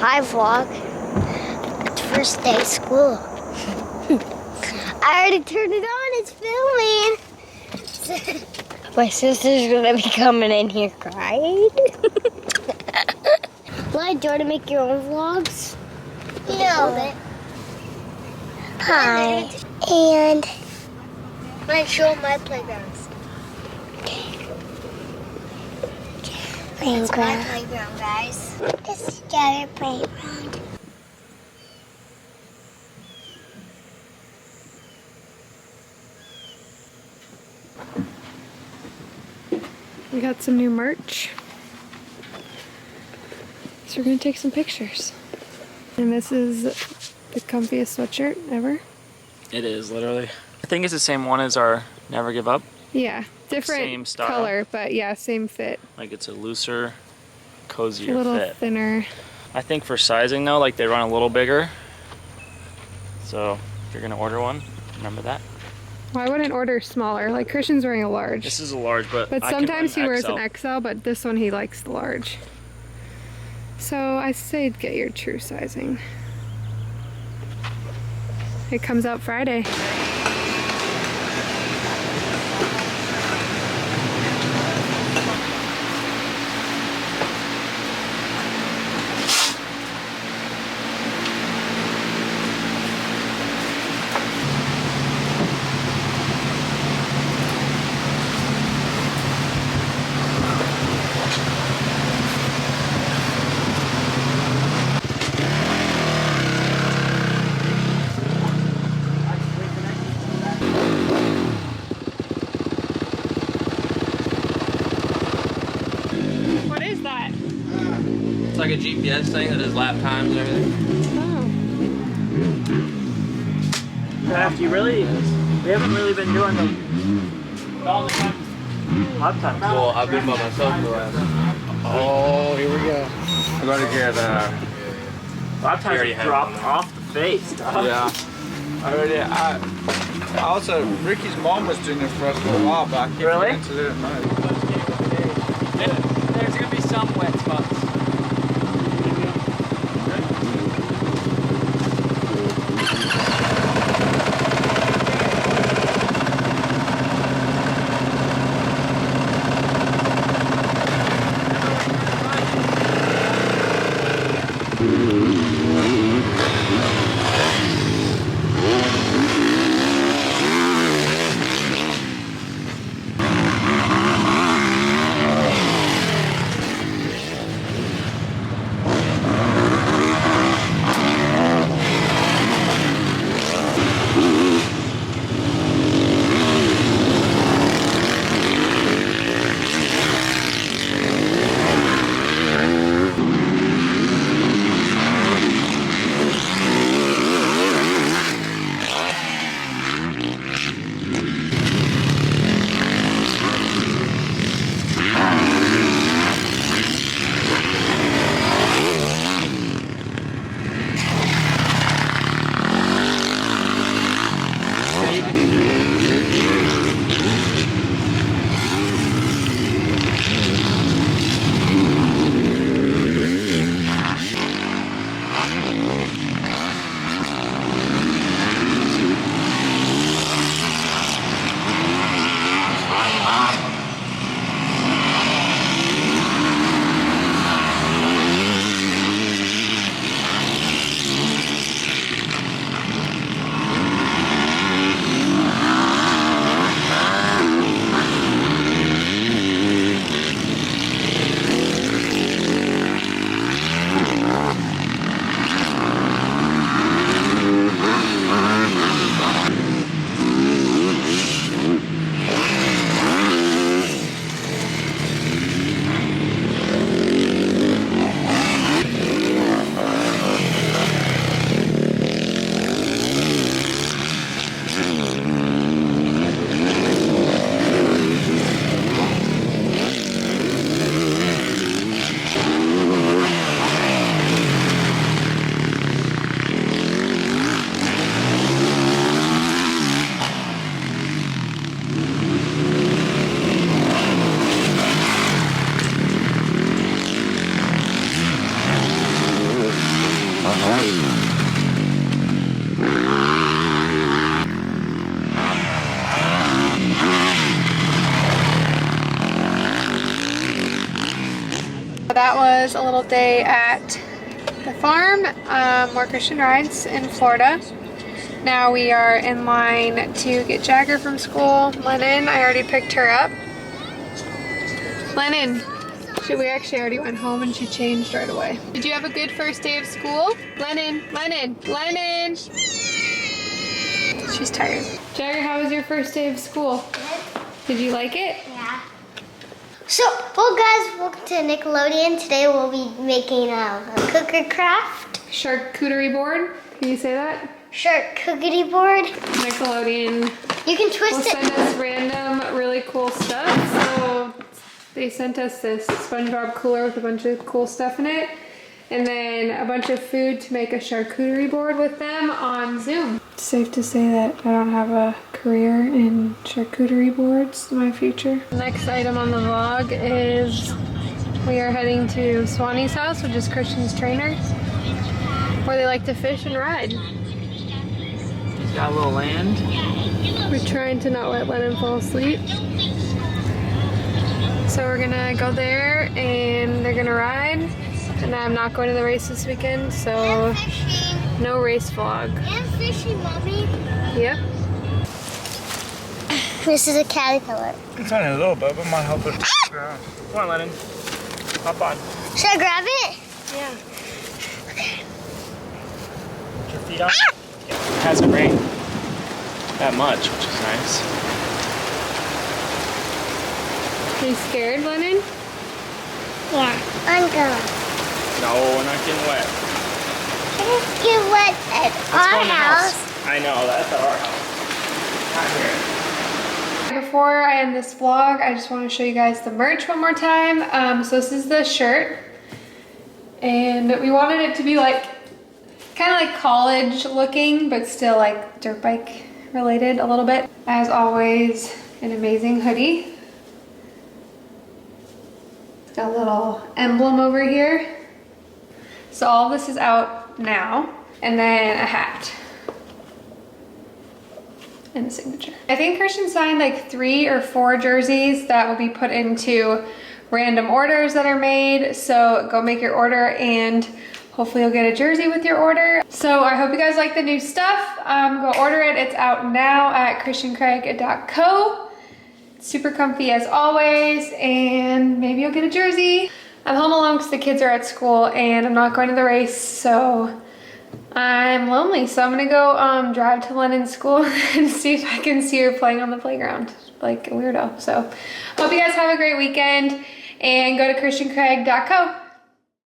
Hi vlog. It's first day of school. I already turned it on, it's filming. My sister's gonna be coming in here crying. Like, do you want to make your own vlogs? No. Hi. And I'm gonna show my playgrounds. It's my playground, guys. This is our playground. We got some new merch. So we're gonna take some pictures. And this is the comfiest sweatshirt ever. It is, literally. I think it's the same one as our Never Give Up. Yeah, different Same style. color, but yeah, same fit. Like it's a looser, cozier A little fit. thinner. I think for sizing though, like they run a little bigger. So if you're gonna order one, remember that. Well, I wouldn't order smaller. Like Christian's wearing a large. This is a large, but I sometimes he can run wears XL. an XL, but this one he likes the large. So I say get your true sizing. It comes out Friday. What is that? It's like a GPS thing that does lap times and everything. Craft, we haven't really been doing all the time. Lap time. Well, I've been by myself for the last. Oh, here we go. I'm going to get Lap times dropped off the face. Yeah. I also, Ricky's mom was doing it for us for a while back. Really? To do it at night. There's gonna be some wet spots. That was a little day at the farm, more Christian rides in Florida. Now we are in line to get Jagger from school. Lennon, I already picked her up. Lennon, we actually already went home and she changed right away. Did you have a good first day of school? Lennon, Lennon, Lennon! She's tired. Jagger, how was your first day of school? Did you like it? Yeah. So, well guys, welcome to Nickelodeon. Today we'll be making a cooker craft. Charcuterie board? Can you say that? Charcuterie board. Nickelodeon You can twist will it. send us random really cool stuff. So they sent us this SpongeBob cooler with a bunch of cool stuff in it. And then a bunch of food to make a charcuterie board with them on Zoom. It's safe to say that I don't have a career in charcuterie boards in my future. The next item on the vlog is we are heading to Swanee's house, which is Christian's trainer, where they like to fish and ride. He's got a little land. We're trying to not let Lennon fall asleep. So we're gonna go there and they're gonna ride. And I'm not going to the race this weekend, so no race vlog. And fishing, Mommy. Yep. This is a caterpillar. It's only a little bit, but might help it. Come on, Lennon. Hop on. Should I grab it? Yeah. Put your feet up. Yeah. It hasn't rained that much, which is nice. Are you scared, Lennon? Yeah. I'm going. No, we're not getting wet. I just get wet at Let's our go in the house. I know, that's at our house. Not here. Before I end this vlog, I just want to show you guys the merch one more time. So this is the shirt. And we wanted it to be like, kind of like college looking, but still like dirt bike related a little bit. As always, an amazing hoodie. It's got a little emblem over here. So all this is out now. And then a hat. And a signature. I think Christian signed like 3 or 4 jerseys that will be put into random orders that are made. So go make your order and hopefully you'll get a jersey with your order. So I hope you guys like the new stuff. Go order it. It's out now at christiancraig.co. Super comfy as always, and maybe you'll get a jersey. I'm home alone because the kids are at school and I'm not going to the race, so I'm lonely. So I'm gonna go drive to Lennon's school and see if I can see her playing on the playground like a weirdo. So hope you guys have a great weekend and go to christiancraig.co.